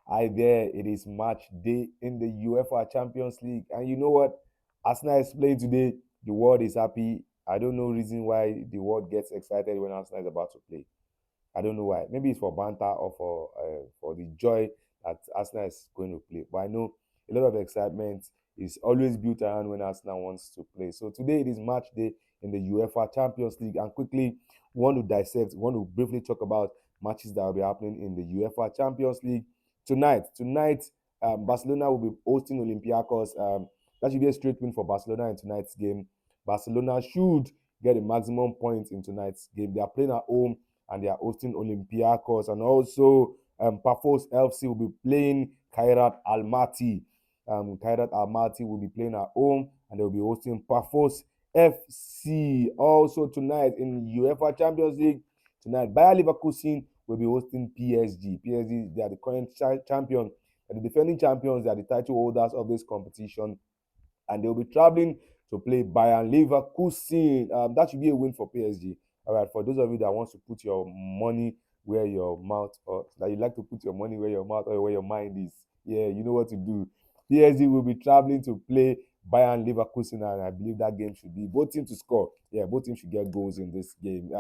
It is match day in the UEFA Champions League. And you know what? Arsenal is playing today. The world is happy. I don't know reason why the world gets excited when Arsenal is about to play. I don't know why. Maybe it's for banter or for the joy that Arsenal is going to play. But I know a lot of excitement is always built around when Arsenal wants to play. So today it is match day in the UEFA Champions League, and quickly we want to dissect, we want to briefly talk about matches that will be happening in the UEFA Champions League tonight. Barcelona will be hosting Olympiacos. That should be a straight win for Barcelona in tonight's game. Barcelona should get a maximum point in tonight's game. They are playing at home and they are hosting Olympiacos. And also, Pafos FC will be playing Kairat Almaty. Kairat Almaty will be playing at home and they will be hosting Pafos FC. Also tonight in UEFA Champions League, tonight Bayer Leverkusen will be hosting PSG. PSG, they are the current champion, the defending champions. They are the title holders of this competition, and they'll be traveling to play Bayern Leverkusen. That should be a win for PSG. All right, for those of you that wants to put your money where your mouth, or that you like to put your money where your mouth or where your mind is, yeah, you know what to do. PSG will be traveling to play Bayern Leverkusen, and I believe that game should be both teams to score. Yeah, both teams should get goals in this game.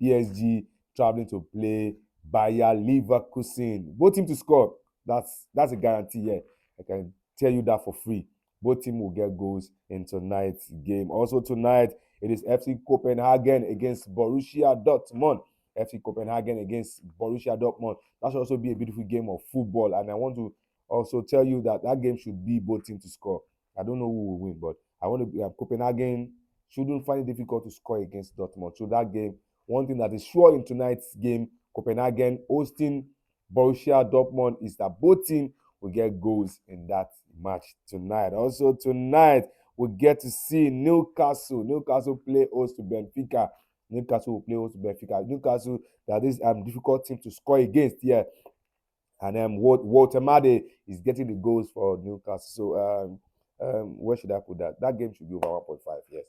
PSG traveling to play Bayern Leverkusen, both teams to score. That's a guarantee. Yeah, I can tell you that for free. Both teams will get goals in tonight's game. Also tonight, it is FC Copenhagen against Borussia Dortmund. FC Copenhagen against Borussia Dortmund. That should also be a beautiful game of football. And I want to also tell you that that game should be both teams to score. I don't know who will win, but I want to. Copenhagen shouldn't find it difficult to score against Dortmund. So that game, one thing that is sure in tonight's game, Copenhagen hosting Borussia Dortmund, is that both teams will get goals in that match tonight. Also tonight, we get to see Newcastle. Newcastle play host to Benfica. Newcastle will play host to Benfica. Newcastle, that is difficult team to score against here. And Walter Made is getting the goals for Newcastle. So where should I put that? That game should be over 1.5, yes.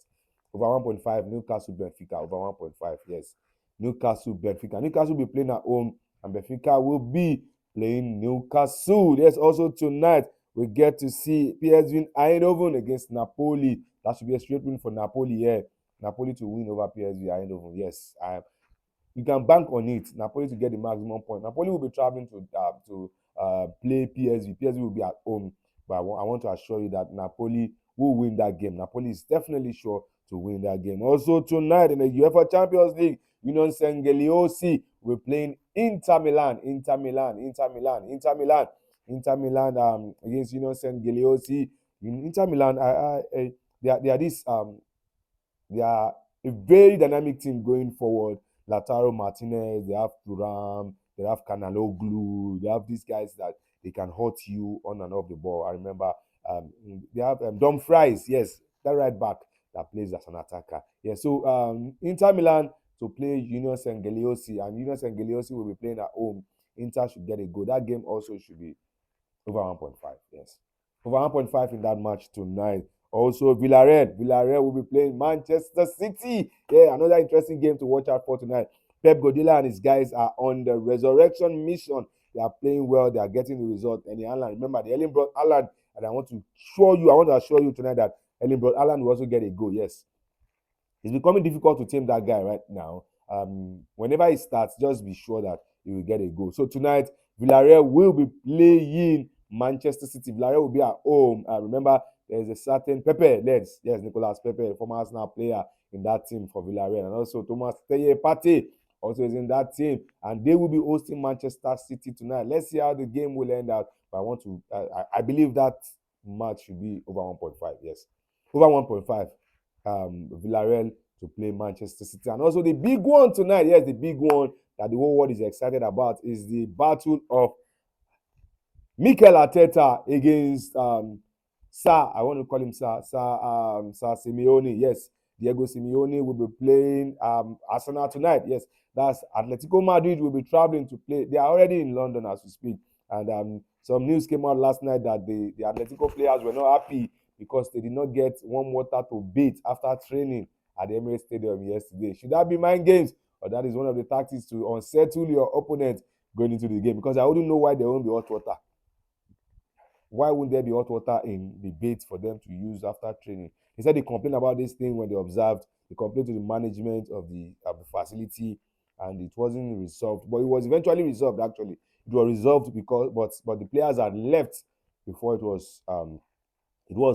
Over 1.5, Newcastle Benfica, over 1.5, yes. Newcastle Benfica. Newcastle will be playing at home, and Benfica will be playing Newcastle. There's also tonight, we get to see PSV Eindhoven against Napoli. That should be a straight win for Napoli here. Yeah. Napoli to win over PSV Eindhoven. Yes, you can bank on it. Napoli to get the maximum point. Napoli will be traveling to play PSV. PSV will be at home, but I want to assure you that Napoli will win that game. Napoli is definitely sure to win that game. Also tonight in the UEFA Champions League, Union Saint-Gilloise will be playing Inter Milan against Union Saint-Gilloise. Inter Milan, they are this they are a very dynamic team going forward. Lautaro Martinez, they have Thuram, they have Canaloglu, they have these guys that they can hurt you on and off the ball. I remember they have Dumfries, yes, that right back that plays as an attacker. Yeah, so Inter Milan to play Union Saint-Gilloise, and Union Saint-Gilloise will be playing at home. Inter should get a goal. That game also should be over 1.5, yes. Over 1.5 in that match tonight. Also, Villarreal will be playing Manchester City. Yeah, another interesting game to watch out for tonight. Pep Guardiola and his guys are on the resurrection mission. They are playing well. They are getting the result. And remember, the Erling brought Haaland, and I want to assure you tonight that Erling brought Haaland will also get a goal. Yes, it's becoming difficult to tame that guy right now. Whenever he starts, just be sure that he will get a goal. So tonight, Villarreal will be playing Manchester City. Villarreal will be at home. Remember, there's a certain Pepe, Nicolas Pepe, former Arsenal player in that team for Villarreal, and also Thomas Pate also is in that team, and they will be hosting Manchester City tonight. Let's see how the game will end out. But I believe that match should be over 1.5. Yes, over 1.5. Villarreal to play Manchester City. And also the big one tonight, yes, the big one that the whole world is excited about is the battle of Mikel Arteta against I want to call him Sir Simeone. Yes, Diego Simeone will be playing Arsenal tonight. Yes, that's Atletico Madrid will be traveling to play. They are already in London as we speak. And some news came out last night that the Atletico players were not happy because they did not get warm water to bathe after training at the Emirates Stadium yesterday. Should that be mind games? Or that is one of the tactics to unsettle your opponent going into the game, because I wouldn't know why there won't be hot water. Why wouldn't there be hot water in the baits for them to use after training? He said they complained about this thing when they observed. They complained to the management of the facility, and it wasn't resolved. But it was eventually resolved. Actually, it was resolved because but the players had left before it was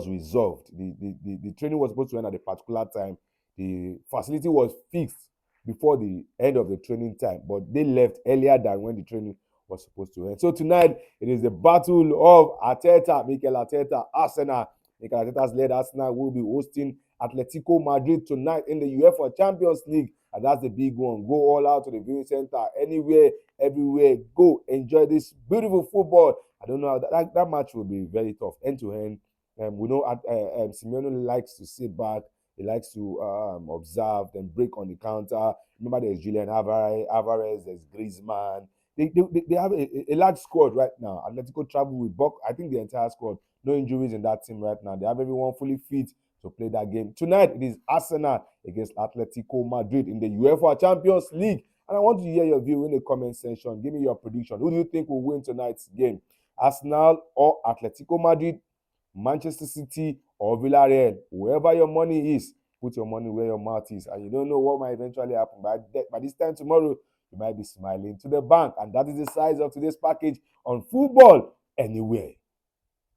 resolved. The training was supposed to end at a particular time. The facility was fixed before the end of the training time, but they left earlier than when the training was supposed to end. So tonight, it is the battle of Arteta, Mikel Arteta, Arsenal. Mikel Arteta's led Arsenal will be hosting Atletico Madrid tonight in the UEFA Champions League. And that's the big one. Go all out to the viewing center. Anywhere, everywhere, go enjoy this beautiful football. I don't know how that match will be very tough, end to end. We know Simeone likes to sit back. He likes to observe, then break on the counter. Remember, there's Julian Alvarez, there's Griezmann. They have a large squad right now. Atletico travel with Buck. I think the entire squad. No injuries in that team right now. They have everyone fully fit to play that game. Tonight, it is Arsenal against Atletico Madrid in the UEFA Champions League. And I want to hear your view in the comment section. Give me your prediction. Who do you think will win tonight's game? Arsenal or Atletico Madrid? Manchester City or Villarreal? Wherever your money is, put your money where your mouth is. And you don't know what might eventually happen. By this time tomorrow, you might be smiling to the bank. And that is the size of today's package on Football Anywhere.